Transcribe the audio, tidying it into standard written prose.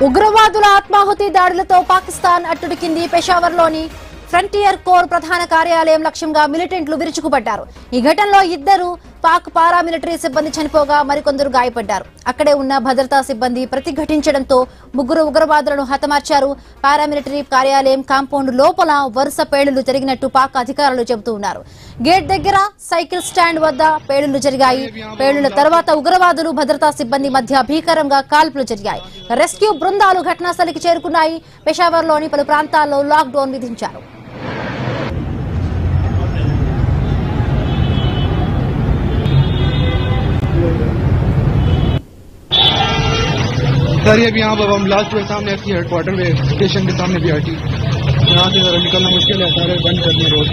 ఉగ్రవాదుల ఆత్మాహుతి దాడులతో పాకిస్తాన్ అట్టుడికింది. పెషావర్లోని ఫ్రంటియర్ కోర్ ప్రధాన కార్యాలయం లక్ష్యంగా మిలిటెంట్లు విరుచుకుపడ్డారు. ఈ ఘటనలో 2 పాక్ పారామిలిటరీ సిబ్బంది చనిపోగా మరికొందరు గాయపడ్డారు. అక్కడే ఉన్న భద్రతా సిబ్బంది ప్రతిఘటించడంతో 3 ఉగ్రవాదులను హతమార్చారు. పారామిలిటరీ కార్యాలయం కాంపౌండ్ లోపల వరుస పేలుళ్లు జరిగినట్టు పాక్ అధికారులు చెబుతున్నారు. గేట్ దగ్గర, సైకిల్ స్టాండ్ వద్ద పేలుళ్లు జరిగాయి. పేలుళ్ల తర్వాత ఉగ్రవాదులు భద్రతా సిబ్బంది మధ్య భీకరంగా కాల్పులు జరిగాయి. రెస్క్యూ బృందాలు ఘటనాస్థలికి చేరుకున్నాయి. పెషావర్లోని పలు ప్రాంతాల్లో లాక్డౌన్ విధించారు. सर ये भी यहाँ पर हम लास्ट हुए सामने आपकी हेडक्वार्टर में स्टेशन के सामने भी हटी, यहाँ से जरा निकलना मुश्किल है, सारे बंद करने रोड।